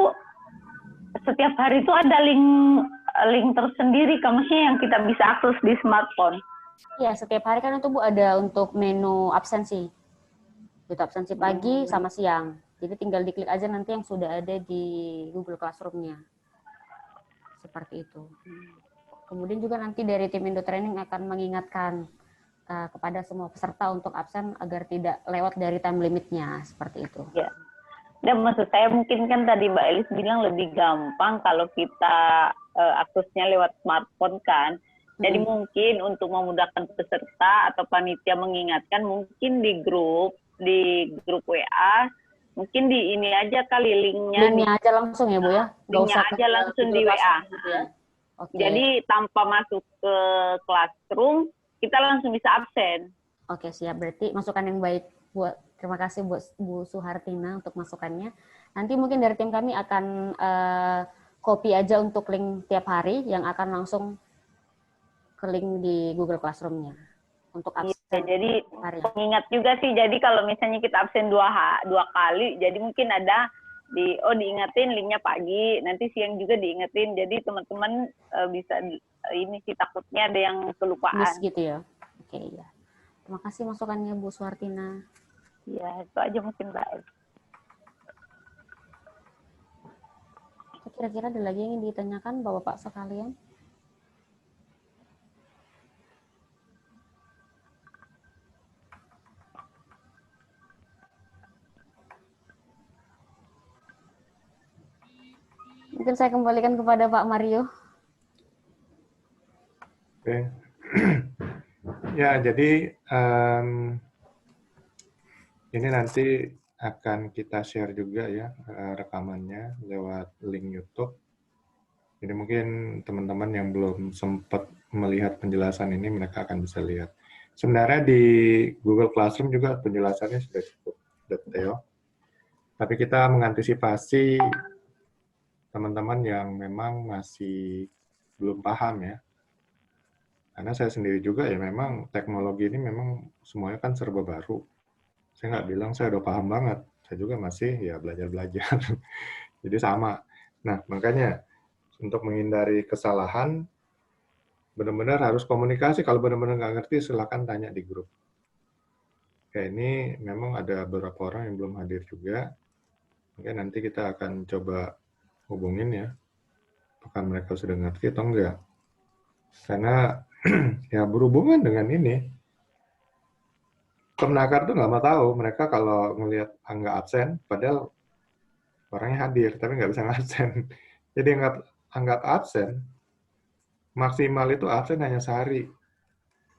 setiap hari itu ada link tersendiri, maksudnya yang kita bisa akses di smartphone. Iya, setiap hari kan itu Bu ada untuk menu absensi. Itu absensi pagi sama siang. Jadi tinggal diklik aja nanti yang sudah ada di Google Classroom-nya. Seperti itu. Kemudian juga nanti dari tim Indo Training akan mengingatkan kepada semua peserta untuk absen agar tidak lewat dari time limitnya, seperti itu. Ya. Dan maksud saya mungkin kan tadi Mbak Elis bilang lebih gampang kalau kita aksesnya lewat smartphone kan. Jadi mungkin untuk memudahkan peserta atau panitia mengingatkan, mungkin di grup WA, mungkin di ini aja kali linknya aja langsung ya Bu ya? Linknya aja langsung di WA. Gitu ya? Okay. Jadi tanpa masuk ke classroom, kita langsung bisa absen. Oke, siap. Berarti masukan yang baik. Terima kasih buat Bu Suhartina untuk masukannya. Nanti mungkin dari tim kami akan copy aja untuk link tiap hari yang akan langsung ke link di Google Classroom-nya untuk absen. Ya, jadi pengingat juga sih. Jadi kalau misalnya kita absen dua kali, jadi mungkin ada diingetin linknya pagi, nanti siang juga diingetin. Jadi teman-teman bisa ini sih takutnya ada yang kelupaan. Miss gitu ya. Oke, ya. Terima kasih masukannya Bu Suhartina. Ya, itu aja mungkin Mbak. Kira-kira ada lagi yang ditanyakan Bapak sekalian? Mungkin saya kembalikan kepada Pak Mario. Oke. Ya, jadi ini nanti akan kita share juga ya rekamannya lewat link YouTube. Jadi mungkin teman-teman yang belum sempat melihat penjelasan ini, mereka akan bisa lihat. Sebenarnya di Google Classroom juga penjelasannya sudah cukup detail. Tapi kita mengantisipasi teman-teman yang memang masih belum paham ya. Karena saya sendiri juga ya memang teknologi ini memang semuanya kan serba baru. Saya nggak bilang saya udah paham banget. Saya juga masih ya belajar-belajar. Jadi sama. Nah, makanya untuk menghindari kesalahan, benar-benar harus komunikasi. Kalau benar-benar nggak ngerti, silakan tanya di grup. Kayak ini memang ada beberapa orang yang belum hadir juga. Mungkin nanti kita akan coba hubungin ya, apakah mereka sudah ngerti atau enggak. Karena ya berhubungan dengan ini, Kemnaker tuh nggak mau tahu, mereka kalau ngelihat nggak absen, padahal orangnya hadir, tapi nggak bisa ngabsen. Jadi anggap absen, maksimal itu absen hanya sehari.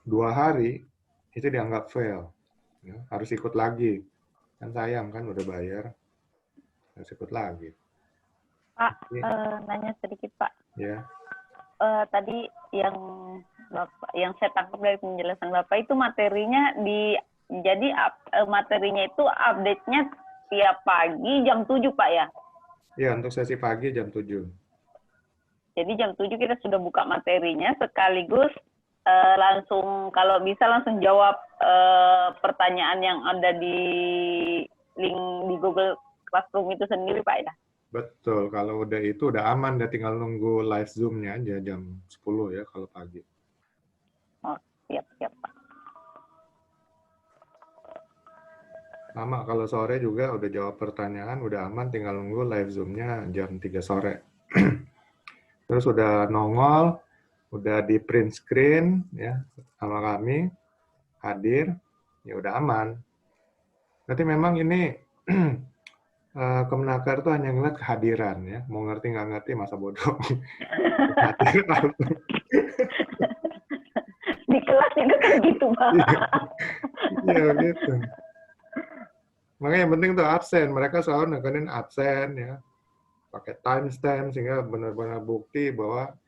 2 hari, itu dianggap fail. Ya, harus ikut lagi. Kan sayang kan, udah bayar, harus ikut lagi. Pak, nanya sedikit Pak. Ya. Tadi yang saya tangkap dari penjelasan Bapak itu materinya materinya itu update-nya tiap pagi jam 7 Pak ya? Iya, untuk sesi pagi jam 7. Jadi jam 7 kita sudah buka materinya sekaligus langsung kalau bisa langsung jawab pertanyaan yang ada di link di Google Classroom itu sendiri Pak ya? Betul, kalau udah itu udah aman, udah tinggal nunggu live Zoom-nya aja jam 10 ya kalau pagi. Oh, siap Pak. Sama kalau sore juga udah jawab pertanyaan, udah aman, tinggal nunggu live Zoom-nya jam 3 sore. Terus udah nongol, udah di print screen ya sama kami, hadir, ya udah aman. Berarti memang ini Kemnaker tuh hanya ngeliat kehadiran ya, mau ngerti nggak ngerti masa bodoh. Di kelas juga kan gitu Pak. Iya gitu. Makanya yang penting tuh absen, mereka selalu nekenin absen ya, pakai timestamp sehingga benar-benar bukti bahwa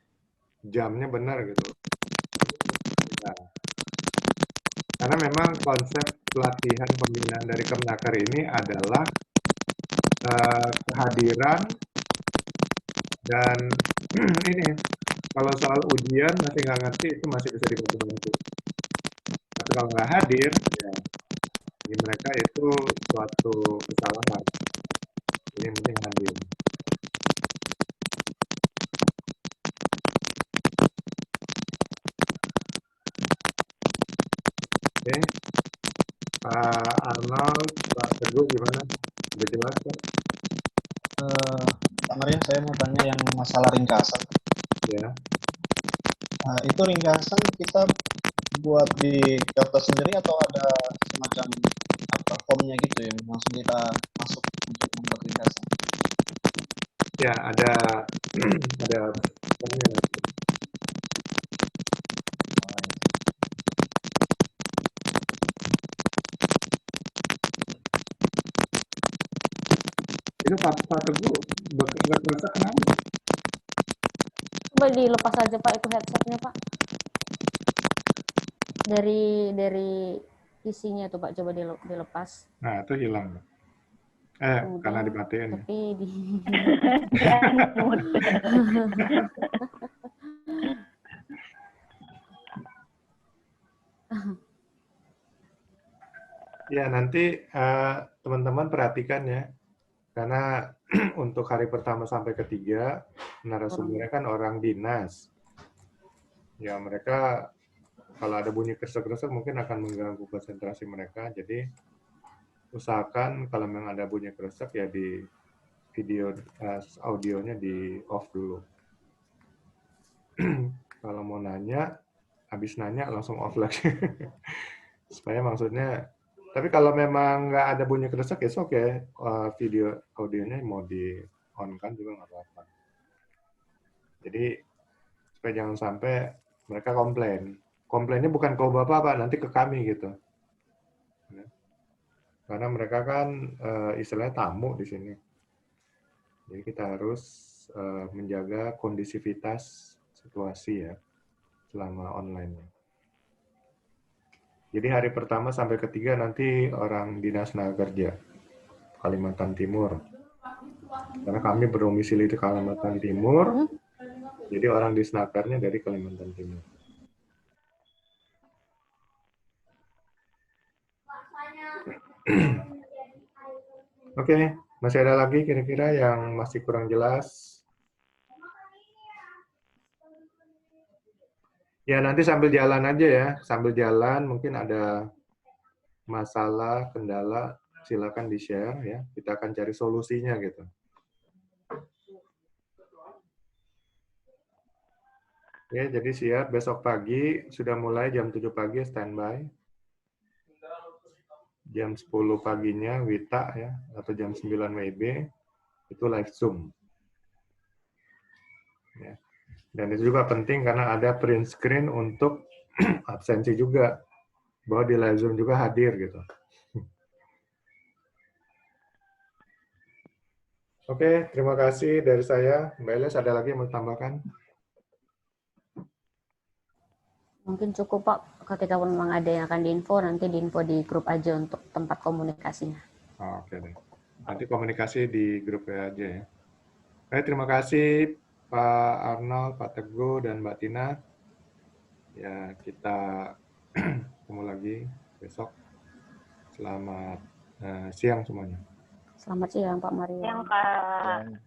jamnya benar gitu. Nah, karena memang konsep pelatihan pembinaan dari Kemnaker ini adalah kehadiran dan ini kalau soal ujian masih nggak ngerti itu masih bisa dibantu. Tapi kalau nggak hadir, ya bagi mereka itu suatu kesalahan. Jadi yang penting hadir. Oke, Pak Arnold, Pak Teguh gimana? Udah jelas Pak? Pak Maria, saya mau tanya yang masalah ringkasan. Ya. Itu ringkasan kita buat di daftar sendiri atau ada semacam formnya gitu yang langsung kita masuk untuk membuat ringkasan? Ya, ada formnya nanti. Itu Pak Teguh nggak kerasa kenapa? Coba dilepas aja Pak itu headsetnya Pak. Dari isinya tuh Pak, coba dilepas. Nah, itu hilang. Kemudian, karena dimatiin. Tapi di Ya, nanti teman-teman perhatikan ya. Karena untuk hari pertama sampai ketiga, narasumbernya kan orang dinas. Ya, mereka kalau ada bunyi kresek-kresek mungkin akan mengganggu konsentrasi mereka. Jadi, usahakan kalau memang ada bunyi kresek ya di video audionya di off dulu. Kalau mau nanya, habis nanya langsung off lagi. Supaya maksudnya, tapi kalau memang nggak ada bunyi kresek ya oke, video audionya mau di on kan juga nggak apa-apa. Jadi supaya jangan sampai mereka komplain. Komplainnya bukan ke Bapak, nanti ke kami gitu. Karena mereka kan istilahnya tamu di sini. Jadi kita harus menjaga kondisivitas situasi ya selama online. Jadi hari pertama sampai ketiga nanti orang Dinas Tenaga Kerja Kalimantan Timur. Karena kami berdomisili di Kalimantan Timur, jadi orang disnakernya dari Kalimantan Timur. Oke, masih ada lagi kira-kira yang masih kurang jelas? Ya, nanti sambil jalan aja ya. Sambil jalan mungkin ada masalah, kendala, silakan di-share ya. Kita akan cari solusinya gitu. Oke, jadi siap. Besok pagi sudah mulai jam 7 pagi standby. Jam 10 paginya Wita ya, atau jam 9 WIB itu live Zoom. Ya. Dan itu juga penting karena ada print screen untuk absensi juga, bahwa di live Zoom juga hadir gitu. Oke, terima kasih dari saya. Mbak Eles, ada lagi yang mau tambahkan? mungkin cukup Pak, ketika memang ada yang akan diinfo, nanti diinfo di grup aja untuk tempat komunikasinya. Oke deh. Nanti komunikasi di grup aja ya. Oke, terima kasih Pak Arnold, Pak Teguh, dan Mbak Tina. Ya, kita ketemu lagi besok. Selamat siang semuanya. Selamat siang Pak Maria. Yang Kak.